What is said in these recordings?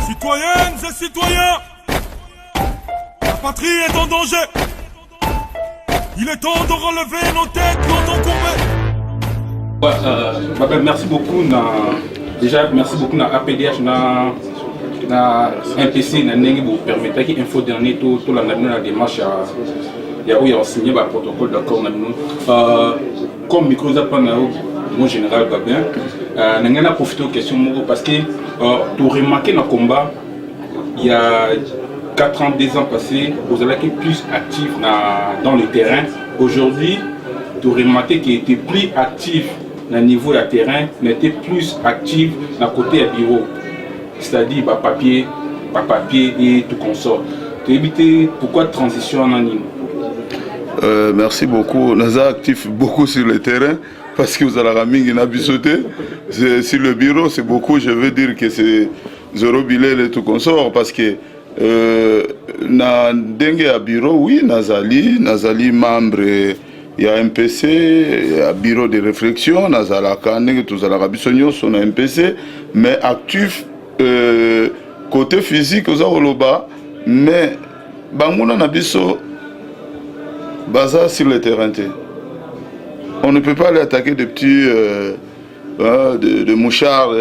Citoyennes et citoyens, la patrie est en danger. Il est temps de relever nos têtes longtemps courbées. Merci beaucoup. Déjà, merci beaucoup à APDH, na MPC, na Nengi pour permettre qu'il info dernier tout la démarche où il a signé le protocole d'accord. Comme micro mon général Babin, nous avons profité de question parce que tu remarqué dans le combat, il y a 4 ans, 2 ans passés, vous avez été plus actif dans le terrain. Aujourd'hui, tu remarqué qu'il était plus actif au niveau du terrain, mais était plus actif dans le côté du bureau. C'est-à-dire papier et tout consort. Tu as évité pourquoi transition en anime? Merci beaucoup. Nous sommes actifs beaucoup sur le terrain parce que vous avez ramené une abissoté. Sur le bureau, c'est beaucoup. Je veux dire que c'est zéro billet et tout consort parce que dans le bureau, oui, Nazali membre. Il y a un PC, il y a un bureau de réflexion, tous les MPC, mais actif côté physique, aux Oloba, mais Bangouna Nabiso, Baza sur le terrain. On ne peut pas aller attaquer des petits de mouchards,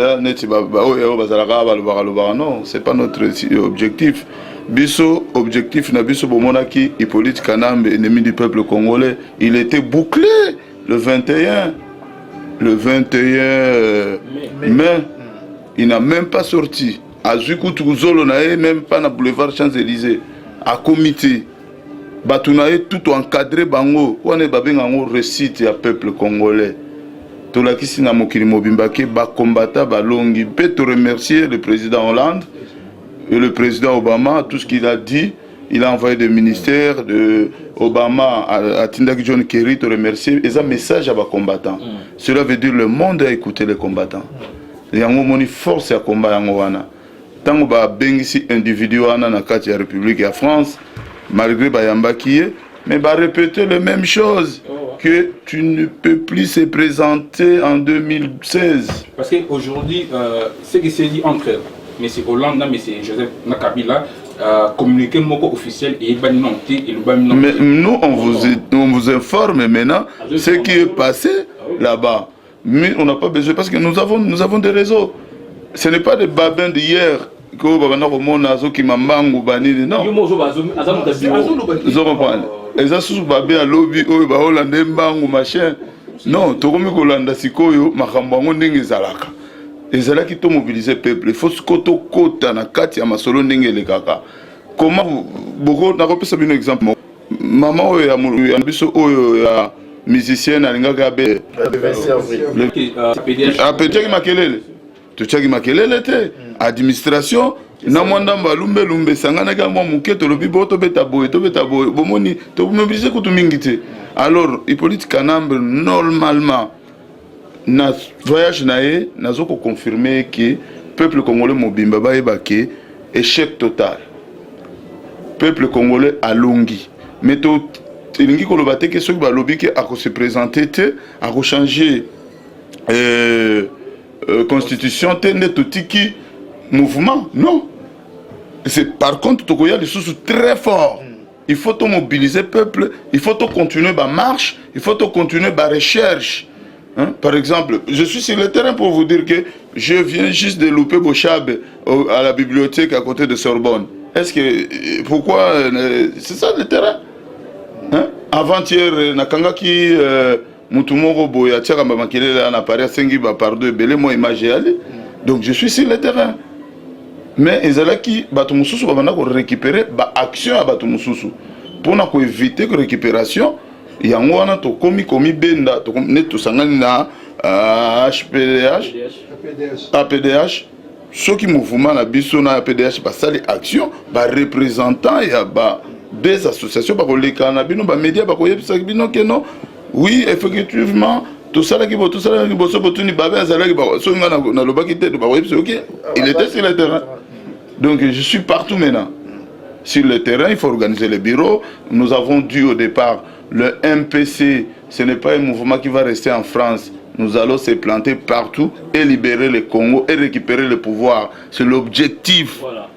non, ce n'est pas notre objectif. Bisso, objectif Nabiso Bomonaki, Hippolyte Kanambe, ennemi du peuple congolais, il était bouclé le 21 mai. Il n'a même pas sorti. À Zoukoutouzoulou, même pas dans le boulevard Champs-Élysées. À comité. Batounaye tout encadré bango. On est babé en récite à peuple congolais. Tout la qui s'ina mokili mobimbake ba combattant balongi. Peut te remercier le président Hollande et le président Obama, tout ce qu'il a dit. Il a envoyé des ministères de Obama à Tindaki John Kerry te remercier. Et un message à les combattants. Cela veut dire le monde a écouté les combattants. Il y a une force à combattre. Tant que bengisi individu na kati ya République ya France, malgré Bayamba qui est, mais va répéter les mêmes choses que tu ne peux plus se présenter en 2016. Parce qu'aujourd'hui, ce qui s'est dit entre M. Hollande et M. Joseph Kabila, communiqué moko officiel et mais nous on vous informe maintenant ce qui est passé là-bas. Mais on n'a pas besoin parce que nous avons des réseaux. Ce n'est pas des babins d'hier que qui m'ambangu banini non. Non, tokomi kolanda sikoyo makambo ngo ndenge ezalaka. Ezalaki to mobiliser peuple. Il faut skoto kota na kati ya masolo ndenge lekaka. Comment boko na kopesa bino exemple. Maman oyo ya biso oyo ya musicien alingaka be apetaki makelele. Tochaki makelele te administration na mwanda mbalumbe lumbe sangana ka mwa muketo lobi boto beta boy bomoni to mobiliser ko to mingi te. Alors Hippolyte Kanambe normalement na voyage naé nazoko confirmer que peuple congolais mobimba ba ebake échec total. Peuple congolais alongi mais to elingi koloba te ke soki balobi ke ako se présenter te ako changer constitution tende totiki mouvement non. C'est par contre tokoya les sous très fort. Il faut te mobiliser peuple, il faut te continuer ma marche, il faut te continuer ma recherche. Hein? Par exemple, je suis sur le terrain pour vous dire que je viens juste de louper Bochab à la bibliothèque à côté de Sorbonne. Est-ce que pourquoi c'est ça le terrain? Hein? Avant-hier nakangaki mutumoko boya tiaka mamakele na Paris sengi ba pardon belé moi image aller. Donc je suis sur le terrain. Mais ezalaki bato mususu babana ko récupérer ba action à bato mususu pour na ko éviter que récupération yango wana to komi benda to ne to sangani na APDH ceux qui mouvement na biso na APDH ba sali action ba représentant ya ba des associations ba ko lekana bino ba média ba ko yebisa bino que non oui effectivement tout ça là qui tout ça là qui bosso botuni babé azala qui ba so ngana na lobaki te ba yebisa OK il était sur le terrain. Donc je suis partout maintenant. Sur le terrain, il faut organiser les bureaux. Nous avons dit au départ, le MPC, ce n'est pas un mouvement qui va rester en France. nous allons se planter partout et libérer le Congo et récupérer le pouvoir. C'est l'objectif. Voilà.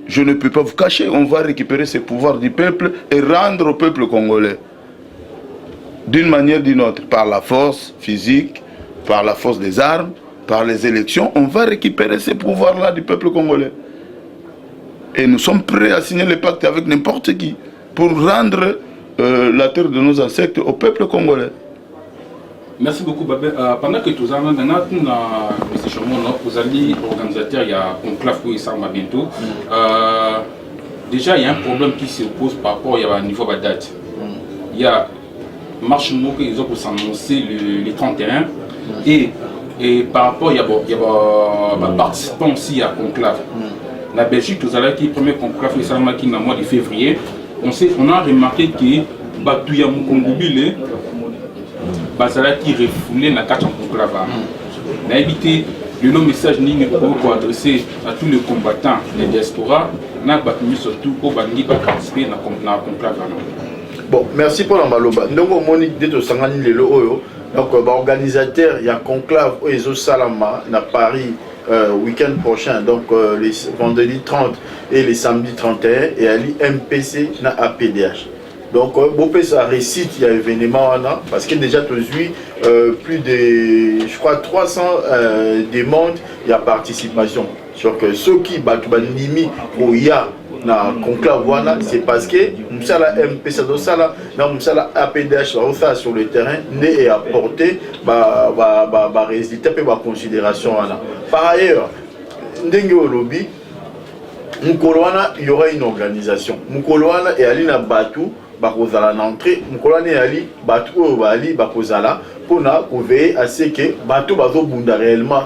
Je ne peux pas vous cacher, on va récupérer ce pouvoir du peuple et rendre au peuple congolais. D'une manière ou d'une autre, par la force physique, par la force des armes, par les élections, on va récupérer ces pouvoirs-là du peuple congolais. Et nous sommes prêts à signer le pacte avec n'importe qui pour rendre la terre de nos ancêtres au peuple congolais. Merci beaucoup, Babé. Pendant que tous en M. Chamono, vous allez organisateur, il y a un conclave qui s'en va bientôt. Déjà, il y a un problème qui se pose par rapport au niveau de la date. Il y a marche qu'ils ont pour s'annoncer le 31 et par rapport, il y a participants aussi à conclave. La Belgique, vous allez qui premier conclave qui s'en va qui dans le mois de février. On a remarqué que Batouya Mukongobile Bazala qui refoulé la carte en conclave. On a évité le nom message pour adresser à tous les combattants des diasporas, on a battu surtout pour participer à la conclave. Bon, merci pour l'ambaloba. Donc, Monique de Sangani Lelo Oyo, donc, organisateur, il y a conclave Oezo Salama à Paris week-end prochain, donc les vendredis 30 et les samedis 31, et à l'IMPC na APDH. Donc, Bopé, ça récite, il y a événement, parce que déjà, tu as vu plus de, je crois, 300 demandes, il y a participation. Sur que ceux qui battent Nimi ou il y a na conclave, c'est parce que Moussala MPC, Moussala APDH, sur le terrain, n'est apporté résultat et considération. Par ailleurs, Ndenge Olobi, Moukolwana, il y aura une organisation. Moukolwana et Alina Batou, Bakozala n'entrée, Moukolwana et Ali, Batou Bali, Bakozala, pour veiller à ce que Batou Bazo Bunda réellement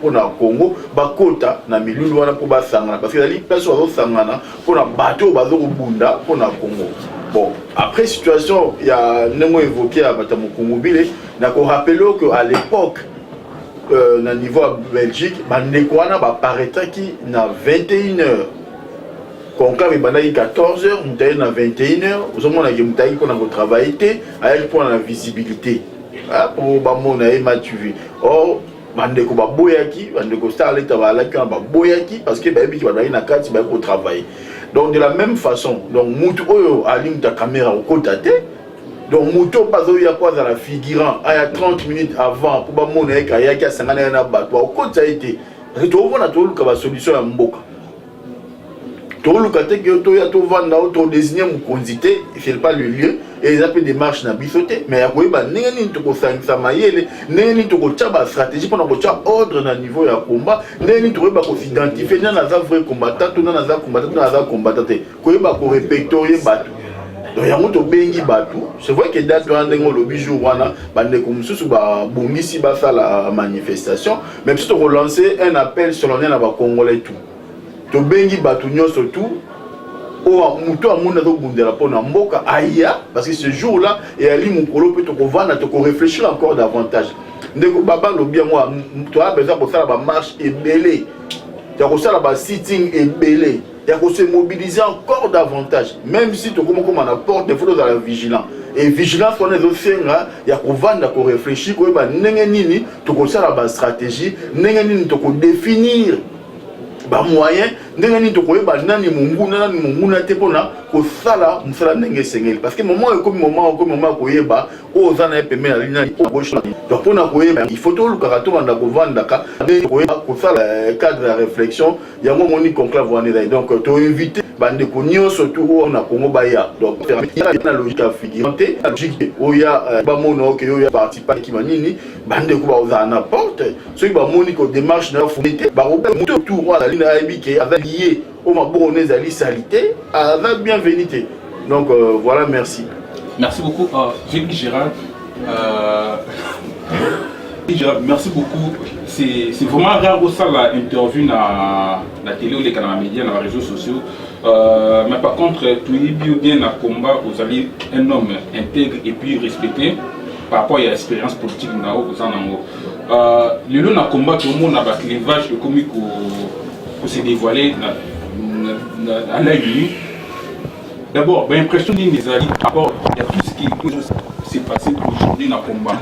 pour na Congo, Bakota, na Milulwana pour Basangana, parce que Ali, personne Bazo Sangana, pour na Batou Bazo Bunda pour na Congo. Bon, après situation, il y a un évoqué à Batamu Mobile, il faut rappeler qu'à l'époque, na niveau Belgique, Bandekwana paraîtra qui na 21h. Conclave est 14h, nous sommes à 21h. Nous sommes à travailler pour la visibilité. Pour que or, Bandeko Baboyaki, Bandeko Starlet Baboyaki, parce que Baboyaki va travailler. Donc, de la même façon, donc, Moutou aligne ta caméra au côté. Donc, Moutou pas à la figurant, il y a 30 minutes avant, pour que Monaïk ait 50 ans, au côté ça a été. On a trouvé la solution à Mboka. Tout le cas que tu désigné mon condité, il ne fait pas le lieu, et ils appellent des marches na bisoté, mais il y a une stratégie pour ordre na niveau de combat, pour s'identifier dans la vraie combattant, dans la combattant, pour répertorier Batou. Donc il y a un bengi Batou, c'est vrai que date le bijou wana, comme sous bongisi la manifestation, même si tu relancer un appel solennel à Congolais tout. To bengi batunyo surtout o muto amuna to bundela pona mboka aya parce que ce jour là et ali mukolo peut to vendre to réfléchir encore davantage ndeko baba lo bien moi to a besoin pour ça la marche et belé tu as ça la sitting et belé tu as se mobiliser encore davantage même si tu comme on apporte des photos dans la vigilance et vigilance on est aussi il y a ko vendre ko réfléchir ko ba ndenge nini to ko ça la stratégie ndenge nini to ko définir moyen ndenge to koyeba nani munguna te pona ko sala musala ndenge sengeli parce que moment koyeba o zana pembe na ligne o gauche donc pona koyeba il faut tout le karato banda ko vanda ka ko sala cadre de réflexion ya mo moni conclave wana donc to inviter bande ko nyonso tout na Congo baya donc la logique à figurer la logique oya ba mono que oya participer ki manini bande ko ba ozana porte ceux qui ba moni ko démarche na fondité ba muto tout wala lina ibike avec lié au Mabonais Ali Salité à la bienvenue. Donc voilà, merci. Merci beaucoup, Jérémy Gérard. Merci beaucoup. C'est vraiment rare ça l'interview dans la télé ou les canaux médias, dans les réseaux sociaux. Mais par contre, tu es bien dans le combat, vous allez un homme intègre et puis respecté par rapport à l'expérience politique vous en haut. Le long du combat, tout le monde a battu les vaches de comique pour se dévoiler à l'œil nu. D'abord, l'impression d'une des alliés, il y a tout ce qui est s'est passé aujourd'hui dans le combat.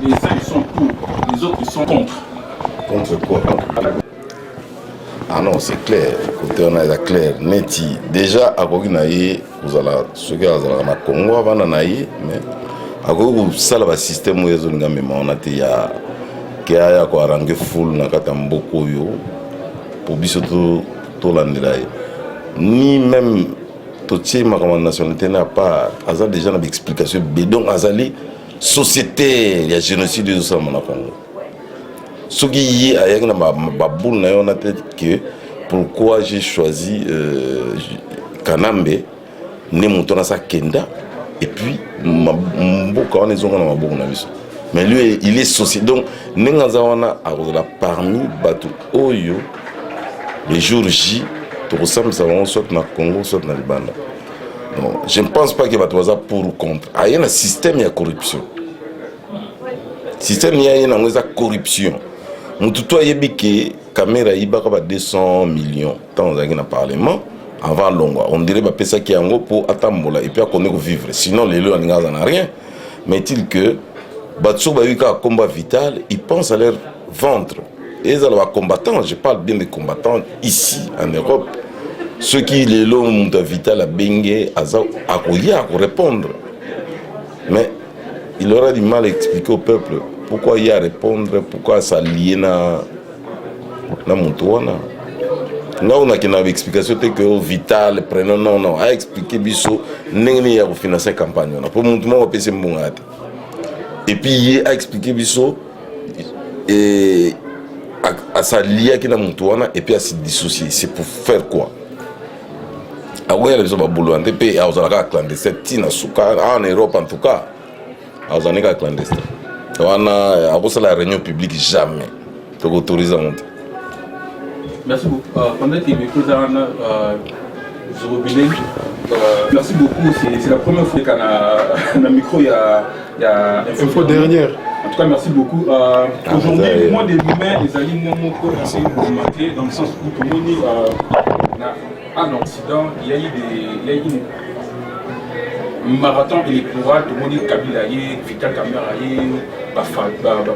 Les uns ils sont pour, les autres ils sont contre. Contre quoi? Ah non, c'est clair. Côté on a clair. Neti. Déjà, à Koginaï, vous allez, ceux qui sont dans Congo, avant d'anaï, mais à Kogu, ça le système où ils ont gagné, on a été ya, qui a quoi arrangé full, n'a qu'à beaucoup yo, pour bien surtout tout l'année. Ni même tout ce ma nationalité n'a pas, Azal déjà une explication. Donc Azali, société, il y a génocide de ça mon Congo. Ce qui est avec ma boule na tête que pourquoi j'ai choisi Kanambe ne montant sa kenda et puis mboka on est ma boule na biso mais lui il est société donc nengaza wana a parmi batu oyo les jours J tout ressemble ça soit na Congo soit na Libanda. Non, je ne pense pas que batu za pour ou contre. Il y a un système de corruption. Système il y a une corruption. Moutou yebiki caméra ibaka 200 millions tant dans le parlement avant longwa on dirait que ça qui est en gros pour attendre et puis à connaître vivre sinon les lois n'ont rien mais il que batso bayuka combat vital ils pensent à leur ventre et ils sont combattants je parle bien des combattants ici en Europe ceux qui les lois vital à bengue à répondre mais il aura du mal à expliquer au peuple pourquoi il y a à répondre, pourquoi ça lié na Moutouana. Là, on a une explication que vital, prénom, non, à expliquer biso, n'est pas financer la campagne. Pour Moutouana, on peut se faire. Et puis, il a expliqué biso, et à ça lié à Moutouana, et puis à se dissocier. C'est pour faire quoi? Ah ouais, les gens vont boulot, et puis, à Ozalaka clandestin, en Europe en tout cas, à Ozalaka clandestin. On a la réunion publique jamais. Tu autorises à monter. Merci beaucoup. Pendant que merci beaucoup. C'est la première fois qu'on a un micro. Il y a une fois dernière. En tout cas, merci beaucoup. Aujourd'hui, moi, des humains, les alliés, mon conseil remarqué dans le sens où tout le monde en Occident, il y a eu marathon électoral, tout le monde est Kabila, Vital Kamara,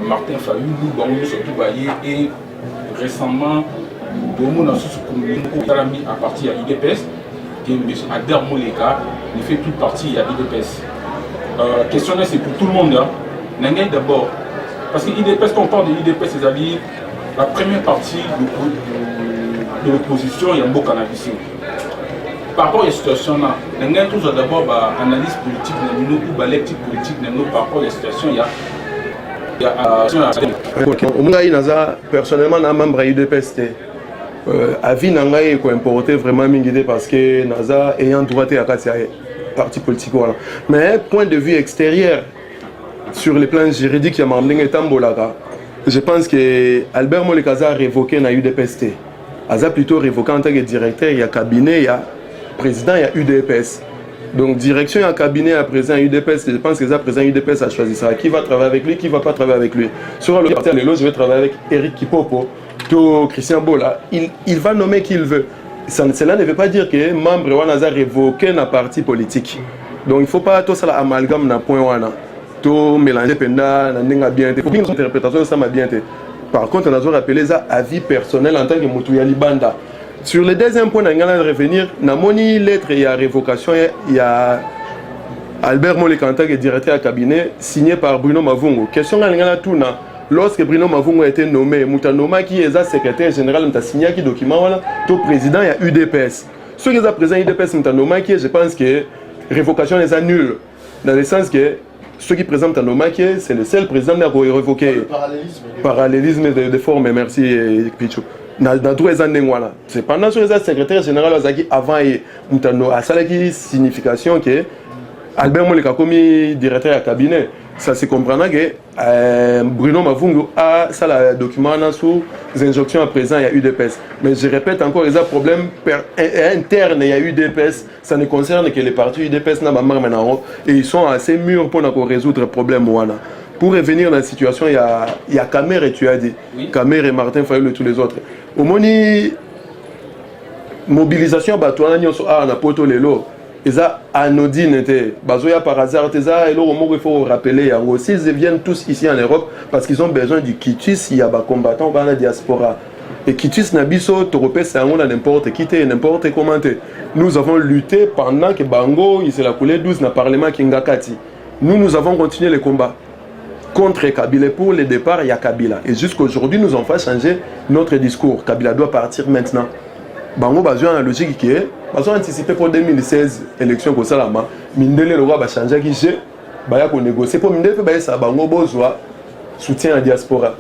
Martin Fayulu, surtout et récemment, tout le monde a mis à partir de l'IDPS, qui est Ader Moleka, il fait toute partie de l'IDPS. Question là, c'est pour tout le monde. D'abord, parce que l'IDPS, quand on parle de l'IDPS, c'est-à-dire la première partie de l'opposition, il y a un beau cannabis. Par rapport à la situation, nous avons toujours d'abord une analyse politique ou une lecture politique par rapport à la situation. Il y a personnellement, je suis membre de l'UDPS. Avis Nangaï est importé vraiment parce que Naza ayant droit à la parti politique. Mais point de vue extérieur, sur les plans juridiques, il y a je pense que Albert Molekaza a révoqué la UDPS. Il a plutôt révoqué en tant que directeur, il y a cabinet, il y a président, il y a UDPS. Donc, direction, il y a cabinet, il y a président UDPS. Je pense que le président UDPS a choisi ça. Qui va travailler avec lui, qui ne va pas travailler avec lui. Sur le parti, je vais travailler avec Eric Kipopo, Christian Bola. Il va nommer qui il veut. Cela ne veut pas dire que membre Wanaza a révoqué un parti politique. Donc, il ne faut pas tout ça amalgame dans point Wana. Tout mélanger penda, n'a bien été. Pour une interprétation, ça m'a bien été. Par contre, on a rappelé ça à vie personnelle en tant que Moutouya Libanda. Sur le deuxième point, on va revenir. Dans mon lettre, il y a révocation. Il y a Albert Molekanta, qui est directeur de cabinet, signé par Bruno Mavungo. Question à lorsque Bruno Mavungo a été nommé, Moutanoma, qui est secrétaire général, a signé un document, tout président, il y a UDPS. Ceux qui sont présents à UDPS, Moutanoma, je pense que la révocation est nulle. Dans le sens que ceux qui présentent Moutanoma, c'est le seul président qui a révoqué. Parallélisme de forme, merci Pichou. Dans tous les années, c'est pendant que le secrétaire général avant Moutano a une signification que Albert Moleka comme directeur de cabinet. Ça se comprendra que Bruno Mavungo a ça le document sous injonctions à présent il y a UDPS. Mais je répète encore, il y a un problème interne, il y a UDPS, ça ne concerne que les partis UDPS et ils sont assez mûrs pour résoudre le problème. Pour revenir dans la situation, il y a Kamer et tu as dit, oui. Kamer et Martin Fayulu et tous les autres. Au moment mobilisation, on a poto lelo. eza anodine te bazoya par hasard te eza eloko moko il faut rappeler yango s'ils viennent tous ici en Europe parce qu'ils ont besoin du quitus ya bacombattants bana diaspora et quitus na biso tokopesa yango na n'importe qui te n'importe comment te nous avons lutté pendant que bango il se la coulé 12 na parlement kingakati nous avons continué le combat contre Kabila pour le départ il y a Kabila et jusqu'aujourd'hui nous avons fait changer notre discours. Kabila doit partir maintenant. Bango bazouan la logique qui est bazo anticipé pour 2016 élection ko salama mindele le roi ba changer qui j'ai ba ya ko négocier pour mindele ba ça bango bozwa soutien à la diaspora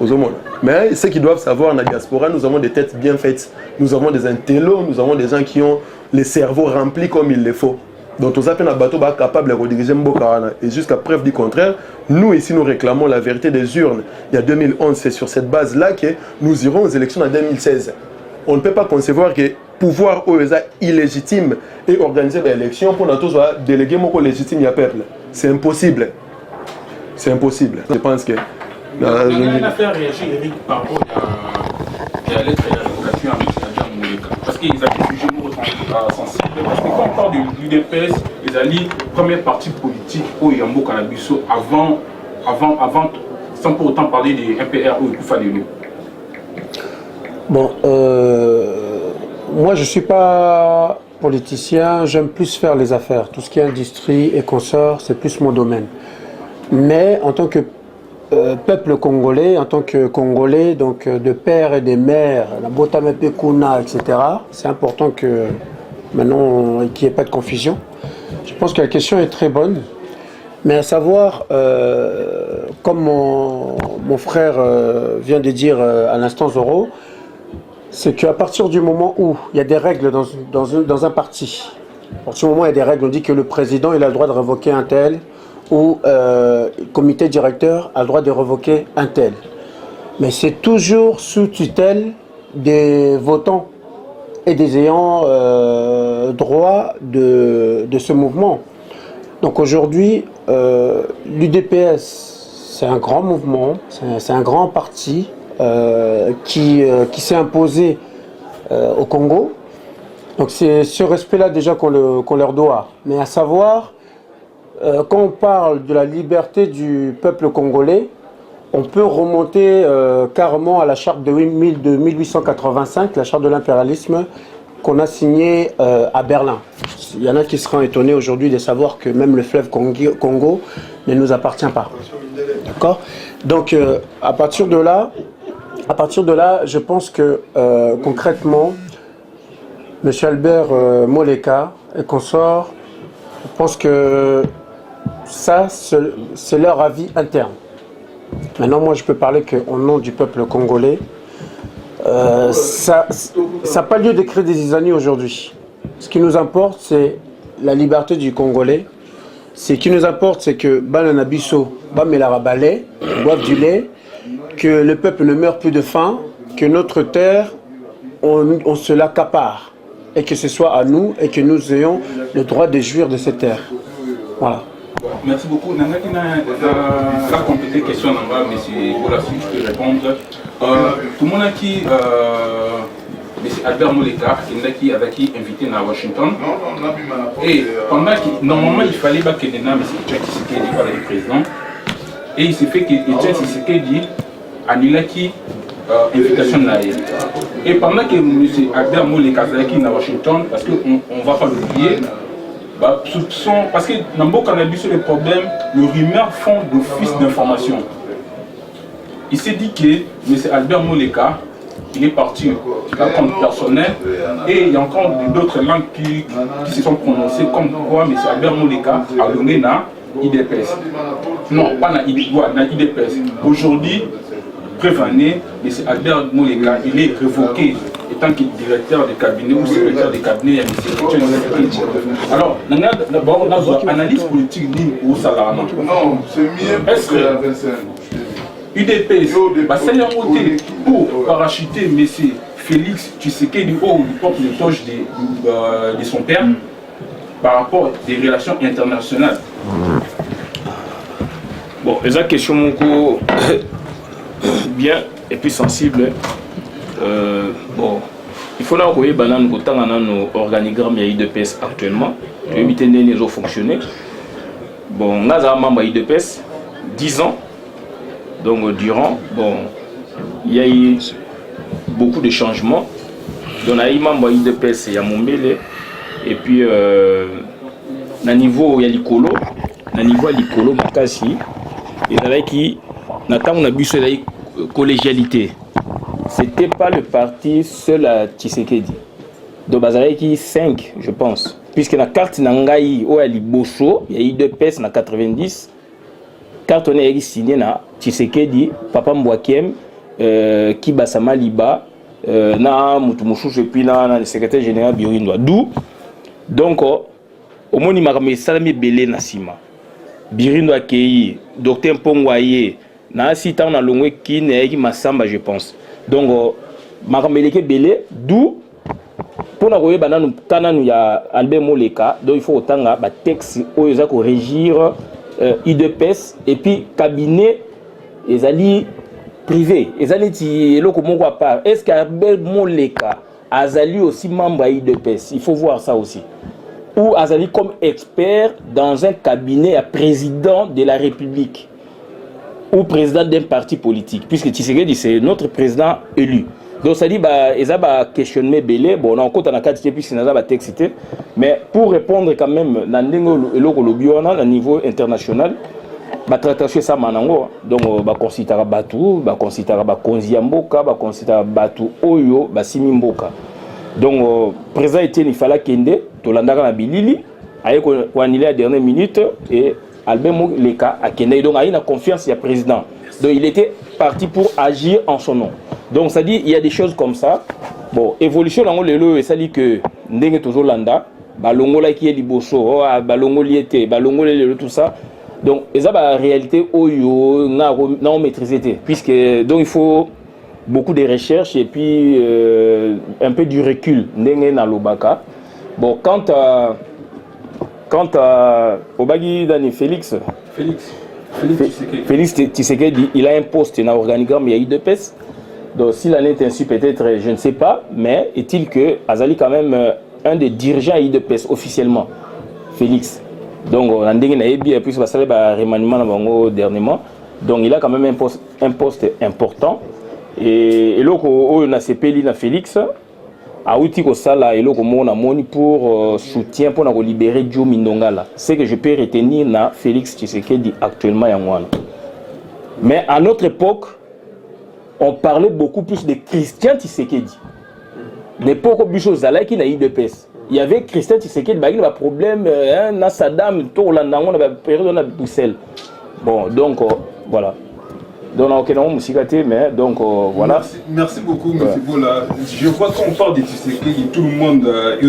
aux hommes. Mais ceux qui doivent savoir, dans la diaspora, nous avons des têtes bien faites, nous avons des intellos, nous avons des gens qui ont les cerveaux remplis comme il le faut. Donc, tous appels à bateau capable de rediriger Mboka. Et jusqu'à preuve du contraire, nous ici, nous réclamons la vérité des urnes. Il y a 2011, c'est sur cette base-là que nous irons aux élections en 2016. On ne peut pas concevoir que pouvoir illégitime et organiser des élections pour nous déléguer mon légitime au peuple. C'est impossible. C'est impossible. Je pense que... On a fait réagir Eric par rapport à lettre et à l'évocation avec Adja Mouleka. Parce qu'ils ont des sujets sensibles. Parce que quand on parle de l'UDPS, ils allaient première partie politique au Yambo Canabiso avant, sans pour autant parler des MPR ou Koufa Lelo. Bon, moi je ne suis pas politicien, j'aime plus faire les affaires. Tout ce qui est industrie et consorts, c'est plus mon domaine. Mais en tant que peuple congolais, en tant que Congolais, donc de pères et des mères, la Botamepe Kuna, etc., c'est important que maintenant qu'il n'y ait pas de confusion. Je pense que la question est très bonne, mais à savoir, comme mon frère vient de dire à l'instant Zoro, c'est qu'à partir du moment où il y a des règles dans un parti, à partir du moment où il y a des règles, on dit que le président il a le droit de révoquer un tel, ou le comité directeur a le droit de révoquer un tel. Mais c'est toujours sous tutelle des votants et des ayants droit de ce mouvement. Donc aujourd'hui, l'UDPS, c'est un grand mouvement, c'est un grand parti qui s'est imposé au Congo. Donc c'est ce respect-là déjà qu'on leur doit. Mais à savoir, quand on parle de la liberté du peuple congolais, on peut remonter carrément à la charte de 1885, la charte de l'impérialisme qu'on a signée à Berlin. Il y en a qui seront étonnés aujourd'hui de savoir que même le fleuve Congo ne nous appartient pas. D'accord ? Donc à partir de là, je pense que concrètement, M. Albert Moleka et consorts, je pense que ça, c'est leur avis interne. Maintenant, moi, je peux parler qu'au nom du peuple congolais, ça n'a pas lieu d'écrire des zizanies aujourd'hui. Ce qui nous importe, c'est la liberté du Congolais. Ce qui nous importe, c'est que Bananabiso, Bamelarabale, boivent du lait, que le peuple ne meure plus de faim, que notre terre, on se l'accapare, et que ce soit à nous, et que nous ayons le droit de jouir de cette terre. Voilà. Merci beaucoup. Nanga qui a complété question, mais pour la suite, je peux répondre. Tout le monde a qui, M. Albert Moleka, qui avait invité à Washington. Et pendant que, normalement, il fallait que M. Etienne Tshisekedi par le président. Et il s'est fait que Etienne Tshisekedi a annulé invitation là. Et pendant que M. Albert Moleka est à Washington, parce qu'on ne va pas l'oublier, parce que dans le cannabis, le problème, le rumeur fond d'office d'information. Il s'est dit que M. Albert Moleka, il est parti à compte personnel et il y a encore d'autres langues qui se sont prononcées comme quoi M. Albert Moleka a donné na IDPS. Non, pas na IDPS. Aujourd'hui, prévenez, M. Albert Moleka, il est révoqué étant que directeur de cabinet ou secrétaire de cabinet, il y a M. Alors, d'abord, on a une analyse politique ou salariale. Non, c'est mieux. Est-ce que UDPS, pour parachuter M. Félix Tshisekedi au porte de toge de son père par rapport à des relations internationales? Bon, les question mon bien et puis sensible. Bon, il faut là que banane autant nos organigrammes IDPS actuellement pour éviter les fonctionner. Bon, on a un membre IDPS 10 ans. Donc durant, bon, il y a eu beaucoup de changements. Donc on a eu un membre IDPS il y a Mombele et puis na niveau il y a l'icolo, na niveau l'icolo makasi et là qui n'attend on a bu sur la collégialité. C'était pas le parti seul à Tshisekedi. Donc bazalaki 5 je pense puisque la carte nangai o ali boso il y a eu 2 pièces na 90 carte on est signé na Tshisekedi papa Mbwakiem Kibasa Maliba na mutumushu et puis na le secrétaire général Birindwa d'où donc au moni makamé salami belé na sima Birindwa Kei docteur Mpongwaye na sita on a longwe ki ne ki masamba je pense donc makamé belé d'où pour nous voyez banane kananu ya Albert Moleka donc il faut autant ba texte oyo za ko régir IDPS et puis cabinet les alliés privés les alliés ti eloko moko à part est-ce qu'Albert Moleka azali aussi membre à IDPS il faut voir ça aussi ou azali comme expert dans un cabinet à président de la République ou président d'un parti politique puisque Tshisekedi c'est notre président élu. Donc ça dit bah ils a questionné belé bon on compte en quatre puis c'est n'a pas texte mais pour répondre quand même dans le lobbyona à niveau international bah traiter ça manango donc bah considérer batu bah considérer bah konziamboka bah considérer batu oyo bah simimboka donc président Etienne Ifala Kende to landaka na bilili aye ko annuler à dernière minute et Albert Moleka a Kende donc a une confiance il y a président donc il était parti pour agir en son nom. Donc ça dit il y a des choses comme ça. Bon, évolution dans le lot et ça dit que ndenge toujours landa, balongo la qui est liboso, balongo liete, balongo le tout ça. Donc et ça la réalité oyo na maîtriser puisque donc il faut beaucoup de recherches et puis un peu du recul ndenge na lobaka. Bon, quant à Obagi Dani Félix Tshisekedi, il a un poste dans l'organigramme, il y a IDPS. Donc si l'année est ainsi, peut-être, je ne sais pas, mais est-il que Azali quand même un des dirigeants à IDPS officiellement, Félix. Donc on a dit puisque ça a remaniement dernièrement. Donc il a quand même un poste important. Et là on a CPLI na Félix. A outil ko sala et loko mona moni pour soutien pour na libérer Joe Mindongala. C'est que je peux retenir na Félix Tshisekedi actuellement yangwana. Mais à notre époque, on parlait beaucoup plus de Christian Tshisekedi. L'époque où Bicho Zalaki na IDPS. Il y avait Christian Tshisekedi, il y avait un problème na Saddam to la nango na période na Bruxelles. Bon, donc voilà. Donc, mais donc voilà. Merci beaucoup, M. Bola. Je vois qu'on parle de Tshisekedi, tout le monde est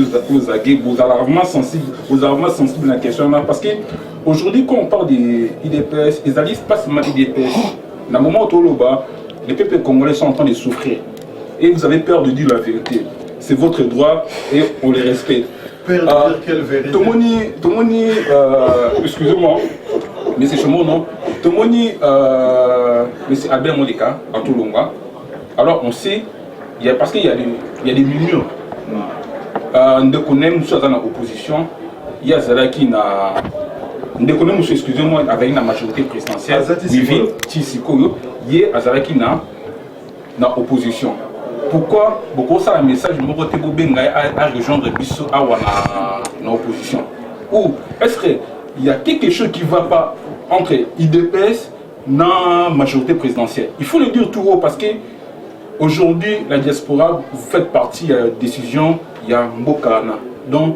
aux alarmements sensibles à la question là. Parce qu'aujourd'hui, quand on parle des IDPS, ils n'arrivent pas seulement IDPS. Dans le moment où les peuples congolais sont en train de souffrir. Et vous avez peur de dire la vérité. C'est votre droit et on les respecte. Peur de dire quelle vérité? Tomoni, excusez-moi, mais c'est chez moi, non? Tomoni, M. Albert Moleka, à Toulonga. Alors on sait, parce qu'il y a des murmures. On connaît nous sommes dans l'opposition. Il y a Zalaki na. On connaît nous, excusez-moi, avec une majorité présidentielle. Vivi Tshisikoyo, il y a Zalaki na opposition. Pourquoi beaucoup ça un message me retrouve benga à rejoindre Bisso à na opposition. Ou est-ce qu'il y a quelque chose qui ne va pas entre IDPS et la majorité présidentielle? Il faut le dire tout haut parce que aujourd'hui, la diaspora, vous faites partie de la décision, il y a Mbokana. Donc,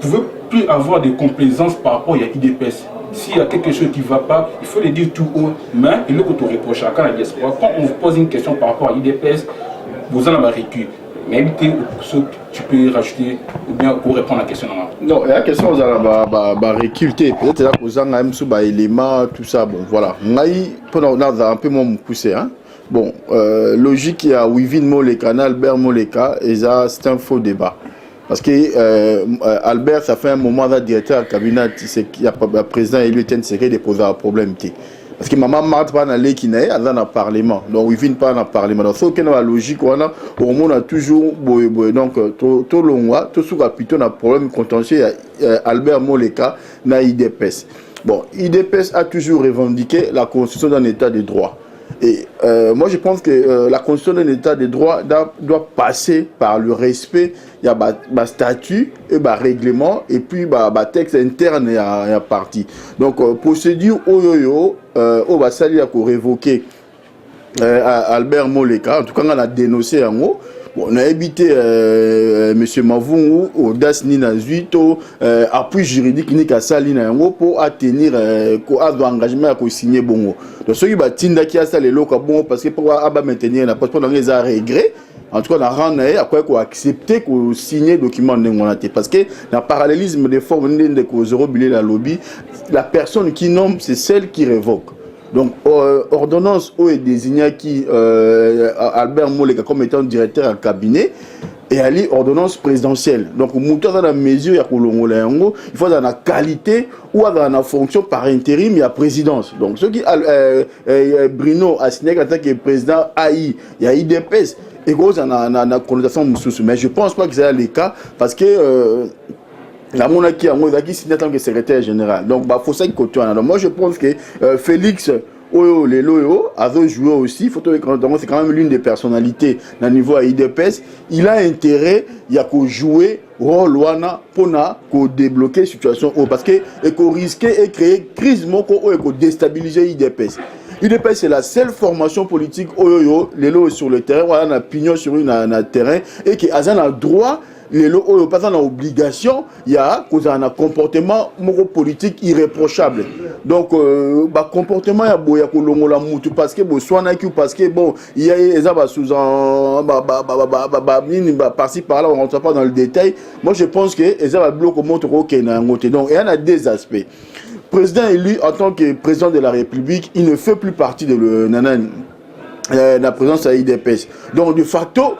vous ne pouvez plus avoir de complaisance par rapport à IDPS. S'il y a quelque chose qui ne va pas, il faut le dire tout haut. Mais il faut que tu reproches à la diaspora. Quand on vous pose une question par rapport à IDPS, vous en avez recul. Mais tu peux rajouter ou bien pour répondre à la question. Non, la question vous allez reculter. Peut-être là vous avez un peu d'éléments, tout ça. Bon, voilà. On a un peu moins poussé. Hein? Bon, logique, il y a Wivin Moleka, Albert Moleka, et ça, c'est un faux débat. Parce que Albert, ça fait un moment là, directeur du cabinet, il y a le président élu Etienne Tshisekedi déposé un problème. parce que maman Marthe pas dans l'équinae dans le parlement donc il vient pas dans le parlement donc ce qui est la logique on a toujours donc tout le mois tout ce capitaine a problème contentieux Albert Moleka na IDPS. Bon, IDPS a toujours revendiqué la constitution d'un état de droit. Et moi je pense que la constitution d'un état de droit doit passer par le respect, il y a un statut et un règlement et puis un texte interne et un parti. Donc procédure au Basali a révoqué Albert Moleka, en tout cas on a dénoncé en haut. Bon, on a évité M. Mavungu, audace Nina Zuito, appui juridique Nika Salina pour atteindre l'engagement à signer Bongo. Donc, ceux qui battent qui a ça les locaux bon parce que pour maintenir la passeport dans les regret. En tout cas, on a rendu à quoi qu'on accepter qu'on signe document parce que dans le parallélisme des formes de la lobby, la personne qui nomme c'est celle qui révoque. Donc, ordonnance où est désigné qui Albert Moleka comme étant directeur en cabinet et aller ordonnance présidentielle. Donc, dans la mesure il faut dans la qualité ou dans la fonction par intérim, il y a présidence. Donc, ceux qui Bruno a signé en tant que président AI, il y a IDPS et gros en a connotation moussous. Mais je ne pense pas que c'est le cas parce que la monarchie a signé en tant que secrétaire général. Donc, il faut ça qu'il côté. Donc, moi, je pense que Félix les loyaux a joué aussi. C'est quand même l'une des personnalités dans le niveau à IDPS. Il a intérêt à jouer rôle pour débloquer la situation parce que risquer et créer crise pour déstabiliser IDPS. IDPS c'est la seule formation politique les loyaux sur le terrain, on a pignon sur un terrain et qui a un droit. Les lots pas dans l'obligation, il y a un comportement politique irréprochable. Donc comportement il y a boya kolongo la mutu parce que soit parce que bon il y a les sous en par-ci par-là on rentre pas dans le détail. Moi je pense que les bloquent montre OK na ngoté. Donc il y en a des aspects. Président élu en tant que président de la République, il ne fait plus partie de la présence à IDPS. Donc, de facto,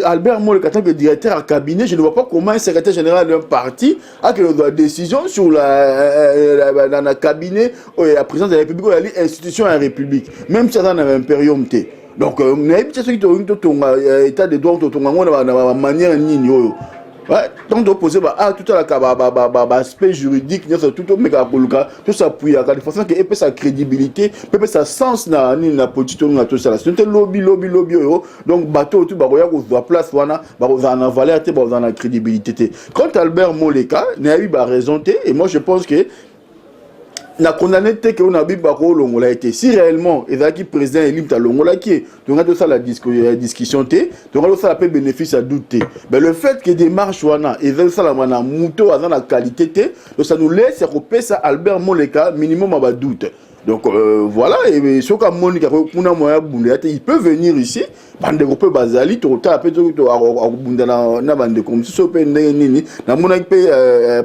Albert Moleka, en tant que directeur en cabinet, je ne vois pas comment un secrétaire général d'un parti a que la décision sur dans le cabinet la présidence de la République ou l'institution de la République, même si c'est dans l'impérium. Donc, on a évité ceux qui ont état de droit, de manière nini. Ouais, donc d'opposer tout à l'aspect juridique, tout ça puis de façon que peut sa crédibilité, peut sa sens na politique na tout ça. C'est un lobby donc bateau tout baroya ko doit place wana ba na valeur te ba na crédibilité. Quant à Albert Moleka, n'a eu raison et moi je pense que la condamné que on a vu bako longola été si réellement ezaki président elim ta longola qui donc a tout ça la discussion té donc a ça la bénéfice à douter mais le fait que démarche wana et ça la mana muto dans la qualité té donc ça nous laisse repérer ça Albert Moleka minimum à doute. Donc voilà, et ce que Monica il peut venir ici, bande de groupe Bazali, tout à fait na bande comme si so pe nini na mona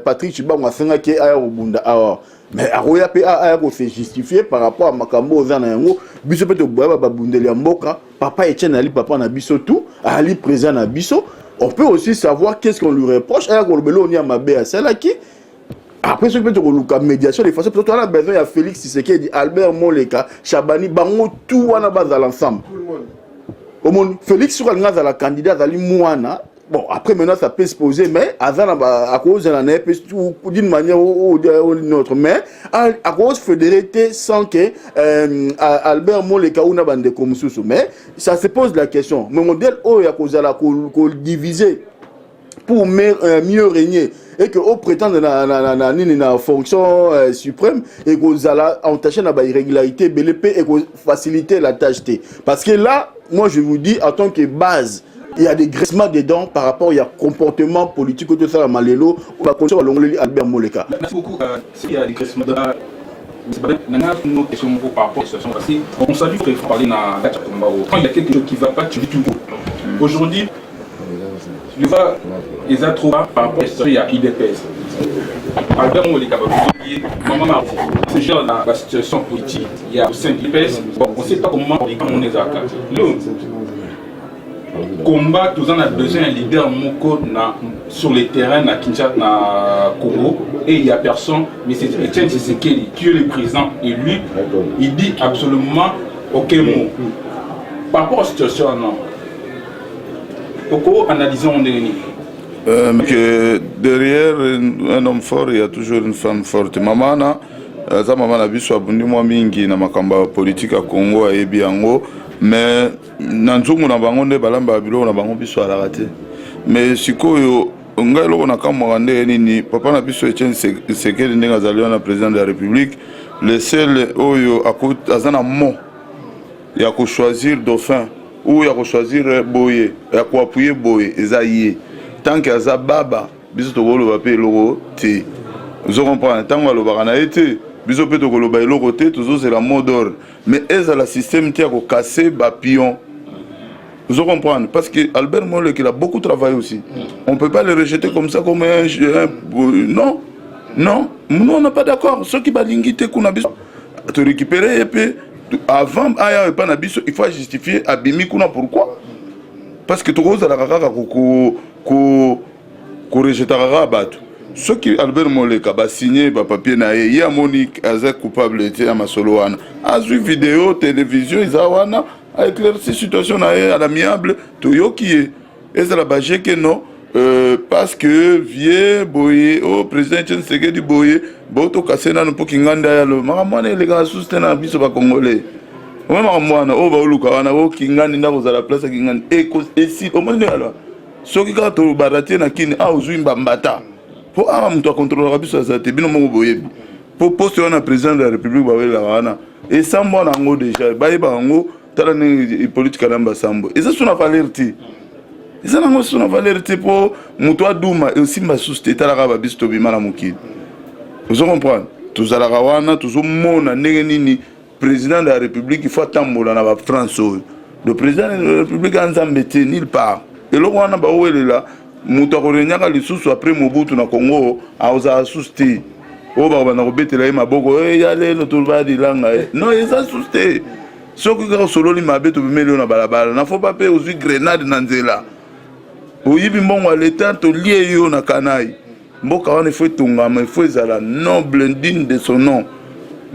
Patrick Chibang a senga ke aya obunda awa. Mais aroya pe aya ko se justifier par rapport à makambo za na yango biso pe to boya ba bundeli ya mboka, papa Etienne Ali papa na biso tout, Ali président na biso. On peut aussi savoir qu'est-ce qu'on lui reproche, aya ko lobelo ni amabe à celle qui après ce que tu as médiation les Français peut-être on a besoin de Félix Tshisekedi, Albert Moleka, Chabani bango tout wana base à l'ensemble. Au monde Félix sur la candidat ali mouana. Bon après maintenant ça peut se poser mais à cause de la d'une manière ou d'une autre mais à cause fédéralité sans que Albert Moleka ou na bande comme sous mais ça se pose la question mais modèle oh ya cause la diviser pour mieux régner et que au prétend na fonction suprême et que allez entacher na irrégularité BLP et que faciliter la tâche parce que là moi je vous dis en tant que base il y a des graissements dedans par rapport à comportement politique de ça Malélo ou la condition à Albert Moleka. Merci beaucoup. S'il y a des graissements dedans, une autre question par rapport à la situation parce qu'on salue qu'il faut parler dans la quand il y a quelque chose qui ne va pas, tu dis tout. Aujourd'hui, je vois les atouts par rapport à IDPS. Albert Moleka, Maman Marti, ce genre dans la situation politique, il y a au sein de l'IPS, bon, on ne sait pas comment on est à combat, tous on a besoin d'un leader moko sur les terrains à Kinshasa, na Congo, et il n'y a personne, mais c'est Etienne Tshisekedi qui est le président, et lui, il dit absolument aucun mot. Par rapport à la situation, non. Pourquoi analysons on est que derrière un homme fort, il y a toujours une femme forte. Maman, ça maman a vu soit bundi moi mingi na makamba politique à Congo et biango, mais nanzungu na bango nde balamba bilo na bango biso ala raté. Mais sikoyo ngai loko na kamwa nde nini papa na biso Etienne Tshisekedi ndenga zaliwa na président de la République, le seul oyo azana mo ya ko choisir dauphin ou ya ko choisir boye ya ko appuyer boye ezaye. Tant que ça baba biso to golo ba pe loko te vous comprenez tant que lo ba na été biso pe to golo ba loko te toujours c'est la mot d'ordre mais est la système qui a cassé ba pion vous comprenez parce que Albert Molle qui a beaucoup travaillé aussi on peut pas le rejeter comme ça comme un non non nous on n'est pas d'accord ceux qui balingi te kuna biso te récupérer et puis avant aya pas na biso il faut justifier abimi kuna pourquoi parce que tu causes la kaka ko rejetara bato ceux qui Albert Moleka ba signé ba papier na ye a Monique aza coupable était à masoloana a vu vidéo télévision izawana a éclairci situation na ye à l'amiable to yoki et ça la bagé que non parce que vieux boye au président Tshisekedi boye boto kasena no pokinganda ya lo makamane les gars soutenir biso ba congolais mama mwana o ba uluka wana o kingani ndako za la place kingani et si au moins alors soki kaka to baratie na kini a ozwi mbambata po ama mutu akontrolera biso azate bino moko boyebi po poste wana président de la république bawelaka wana esambo wana yango déjà bayeba yango tala ndenge politique alamba sambo eza suna valeur te eza nango suna valeur te po mutu aduma esimba susu te etalaka babiso tobima na mokili ozo comprendre tozalaka wana tozomona ndenge nini président de la république il faut atambola na bafrance oyo le président de la république anzambe te nulle part eloko wana baowelela moto akorenyaka lisusu après Mobutu na Congo aozala susu te oyo bakobanda kobetela ye maboko ya lelo tobadilanga non eza susu te soki kaka osololi mabe tobimeli oyo na balabala na fo pa mpe ozwi grenade na nzela oyibi mbongo ya leta tolie yo na kanai mboka wana ifo etongama ifo ezala noble digne de son nom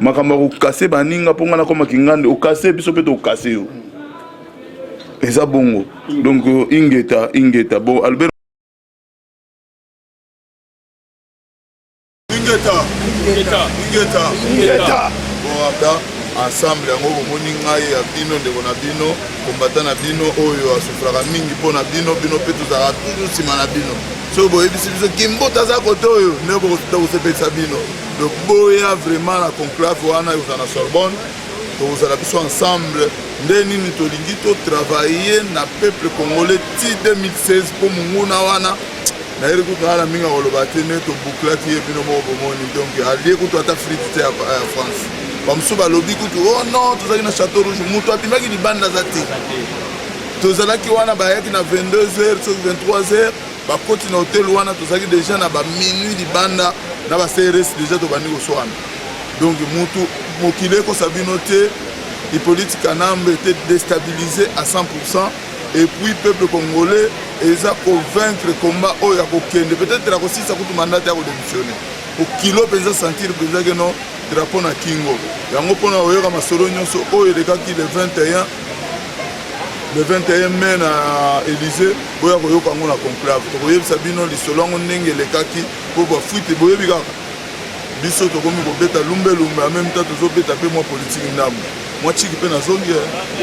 makambo akokase baninga mpo nga nakoma kingande okase biso mpe tokase yo eza bongo donc ingeta bon Albert ingeta bon ata ensemble yango bomoni ngai ya bino ndeko na bino kombata na bino oyo asufraka mingi mpo na bino mpe tozalaka toujours nsima na bino soki boyebisi biso kimbota aza kote oyo nde bokosuta kosepelisa bino donc boya vraiment na conclave wana ekozala na Sorbonne tokozala biso ensemble nde nini tolingi totravaille na peuple congolais ti 2016 mpo monguna wana nayeli kutu ala mingi akoloba te nde tobuklaki ye bino moko bomoni donc alie kutu ata frite te ya France bamosusu balobi kutu oh non tozalaki na château rouge moto abimaki libanda aza te tozalaki wana bayaki na 22h soki 23h bakoti na hotel wana tozalaki déjà na baminuit libanda na ba-CRS déjà tobandi koswana donc mutu mokili ekosa bino te Hippolyte Kanambe était déstabilisé à 100% et puis peuple congolais eza convaincre combat oyo ya kokende peut-être la kosisa kutu mandat ya kodémissionner au kilo penza sentir penza que non drapeau na kingo yango pona oyoka masolo nyonso oyo elekaki le 21 mai na Élysée boya koyoka yango na conclave tokoyebisa bino lisolo yango ndenge elekaki po bafuite boyebi kaka biso tokomi kobeta lumbe en même temps tozobeta mpe mwa politique ndambo mwa chiki mpe nazongi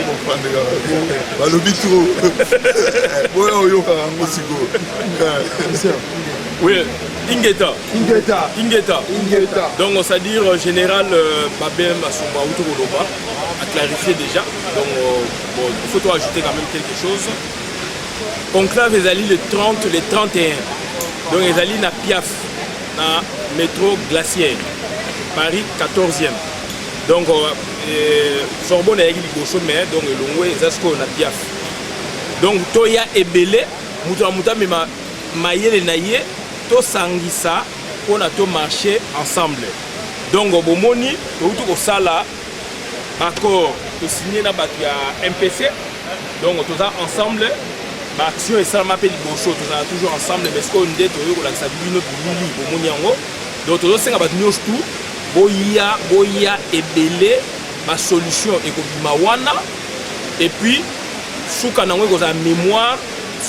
kopande kaka balobi tro boya oyokaka yango sikoyo oui Ingeta. Donc c'est-à-dire général Babem Masumba Outokoloba a clarifié déjà. Donc bon, il faut ajouter quand même quelque chose. Conclave Ezali le 30, le 31. Donc Ezali na Piaf, na métro Glacière, Paris 14e. Donc Sorbonne est gauche mais donc Longwe Zasko na Piaf. Donc Toya Ebele, Muta mema Mayele Naye. Sangisa pour to marcher ensemble. Donc au bomoni au sala accord to signer na batu ya MPC. Donc tout ça ensemble action esalama mpe liboso tozala toujours ensemble mais sikoyo nde toyoki kolakisa bino bilili bomoni yango donc tozosenga bato nyonso tu boya ebele basolution ekobima wana et puis suka nango ekozala mémoire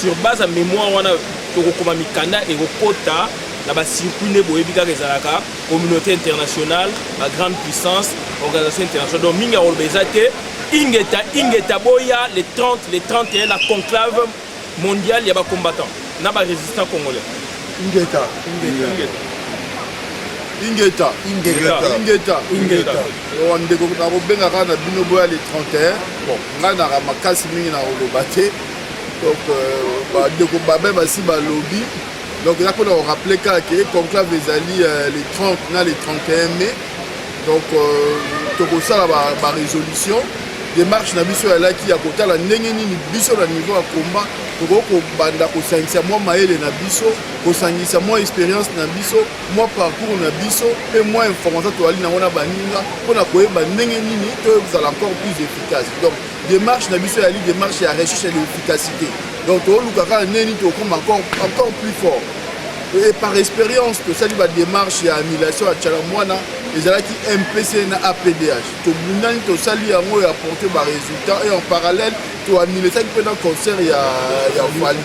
sur base ya mémoire wana tokokoma mikanda ekokota na basircuit nde boyebi kaka ezalaka communauté internationale bagrande puissance organisation internationale donc mingi akoloba eza te ingeta boya les 30 les 31 la conclave mondial ya bacombattant na barésistant congolais ingeta ndeko nakobengaka na bino boya le 31 bon ngai naka makasi mingi na koloba te donc bandeko babe basi balobi donc eza mpona korappele kaka ke conclave ezali les 30 na les 31 mai donc tokosala barésolution démarche na biso yalaki ya kotala ndenge nini biso na niveau ya komba tokoki kobanda kosangisa mwa mayele na biso kosangisa mwa expérience na biso mwa parcours na biso mpe mwa information toali nango na baninga mpona koyeba ndenge nini tozala encore plus efficace donc démarche na biso yali démarche ya recherche de l'efficacité donc toluka kaka ndenge nini tokoma encore plus fort et par expérience tosali badémarche ya annulation ya Tchalamwana ezalaki MPC na APDH tobundani tosali yango ya apporter barésultat et en parallèle toannulesaki mpe na concert ya Fali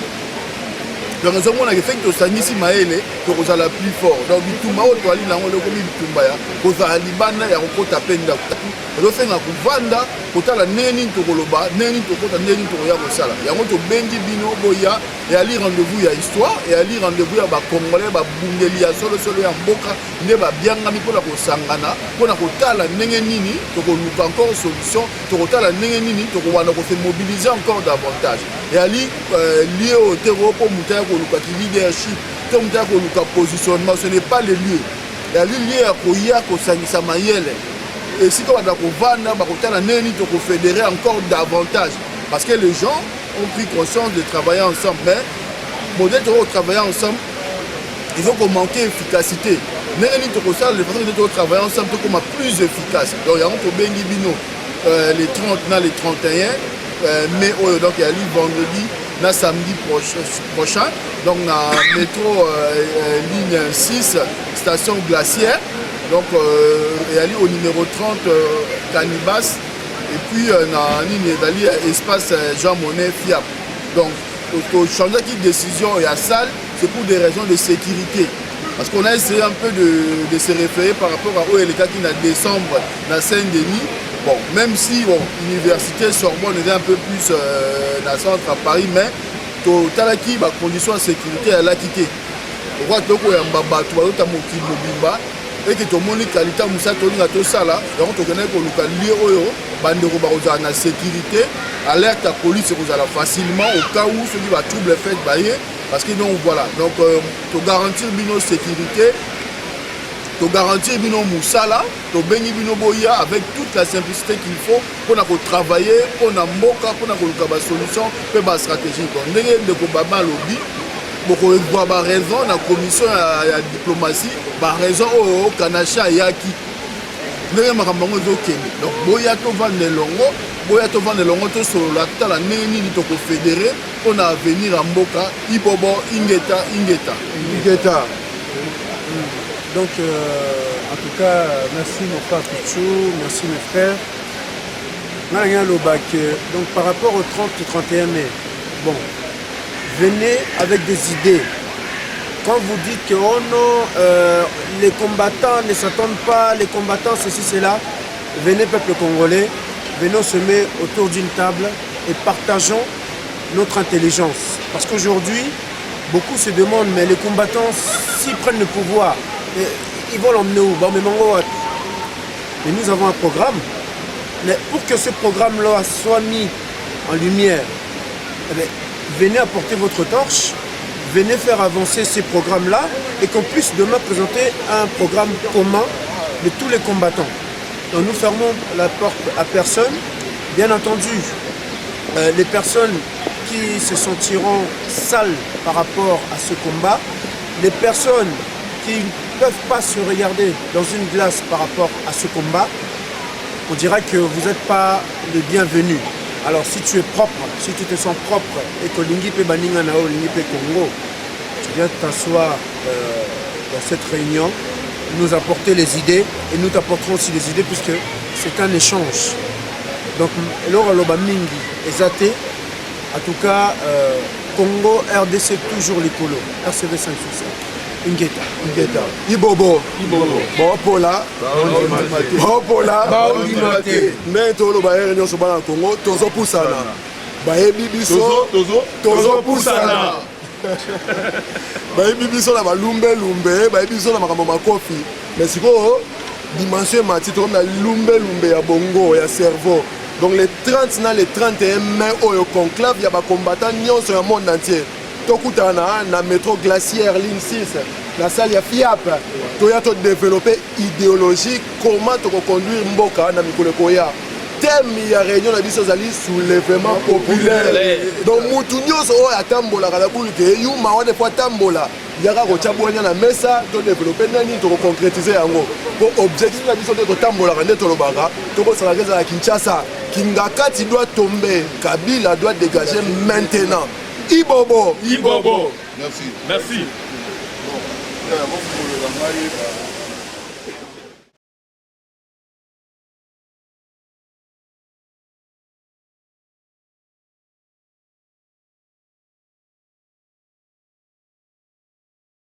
donc ezomonaka efeki tosangisi mayele tokozala plus fort donc bitumba oyo toali nango lokomi bitumba ya kozala libanda ya kokota mpe ndako ezofenga kovanda kotala ndenge nini tokoloba ndenge nini tokota ndenge nini tokoya kosala yango tobengi bino boya eyali rendez-vous ya histoire eyali rendez-vous ya bacongolais babungeli ya solosolo ya mboka nde babiangami mpona kosangana mpona kotala ndenge nini tokoluka encore solution tokotala ndenge nini tokobanda kofe mobiliser encore davantage eyali lie oyo te mpo moto ya kolukaki leadership to moto ya koluka positionnement ce n'est pas le lieu eyali lie ya koya kosangisa mayele esika banda kovanda bakotala ndenge nini tokofédérer encore davantage parce que les gens ont pris conscience de travailler ensemble mais modèle de travailler ensemble il faut qu'on manque efficacité ndenge nini tokosala de façon que travailler ensemble tokoma plus efficace donc yango tobengi bino les 30 na les 31 mai oyo donc yali vendredi na samedi prochain donc na métro ligne 6 station glaciaire donc yali au numéro 30 Canibas et puis na nini ezali espace Jean Monnet fiable donc tochangeaki décision ya salle c'est pour des raisons de sécurité parce qu'on a essayé un peu de se référer par rapport à oyo elekaki na décembre na Saint-Denis bon même si bon université Sorbonne était un peu plus na centre à Paris mais totalaki bacondition ya sécurité yalaki te okwa tokoyamba bato bazota mokili mobimba eke tomoni kalita mosala tolinga tosala yango tokendaki koluka lie oyo bandeko bakozala na sécurité alerte ya police ekozala facilement au cas où soki batrouble fete baye parce que donc voilà donc togarantir bino sécurité togarantir bino mosala tobengi bino boya avec toute la simplicité qu'il faut mpona kotravailler mpona mboka mpona koluka basolution mpe bastratégie ndenge ndeko baba alobi bokozwa baraison na commission ya diplomatie baraison oyo kanasha ayaki ndenge makambo yango ezokende donc boya tovanda elongo tosolola totala ndenge nini tokofédéré mpona avenir ya mboka ibobo ingeta donc en tout cas merci mon frère Pichou, merci mes frères donc par rapport au 30 et 31 mai bon venez avec des idées. Quand vous dites que oh non, les combattants ne s'attendent pas, les combattants ceci, cela, venez peuple congolais, venons se mettre autour d'une table et partageons notre intelligence. Parce qu'aujourd'hui, beaucoup se demandent, mais les combattants, s'ils prennent le pouvoir, ils vont l'emmener où? Mais nous avons un programme. Mais pour que ce programme-là soit mis en lumière, venez apporter votre torche, venez faire avancer ces programmes-là et qu'on puisse demain présenter un programme commun de tous les combattants. Donc nous fermons la porte à personne. Bien entendu, les personnes qui se sentiront sales par rapport à ce combat, les personnes qui ne peuvent pas se regarder dans une glace par rapport à ce combat, on dira que vous n'êtes pas les bienvenus. Alors si tu es propre, si tu te sens propre et que Lingi Pe Baninga Nao, Lingi Pe Congo, tu viens t'asseoir dans cette réunion, nous apporter les idées et nous t'apporterons aussi les idées puisque c'est un échange. Donc, Elora Loba Mingi, Ezate, en tout cas, Congo, RDC toujours l'écolo, RCV 5 succès. Ingeta. Ibobo. Bon Pola. Mais tout le réunion sur le Congo, Tozo Poussana. Baebi Biso. Tozo Poussana. Baebi Biso la lumbe, Baebi Biso la makamama kofi. Mais si vous dimension mati, tu as lumbe ya bongo, ya cerveau. Donc les 30 na les 31 mai au conclave, il y a des combattants sur le monde entier. Tokutana na métro glaciaire ligne 6 la salle ya FIAP to ya to développer idéologie comment to conduire mboka na mikolo koya thème ya réunion na biso zali soulèvement populaire donc mutu nyonso o atambola kala bulke yuma wane po tambola yaka ko chabwanya na mesa to développer nani to concrétiser yango pour objectif na biso to tambola kande to lobaka to ko sala keza Kinshasa Kingakati doit tomber Kabila doit dégager maintenant. Ibobo. Merci.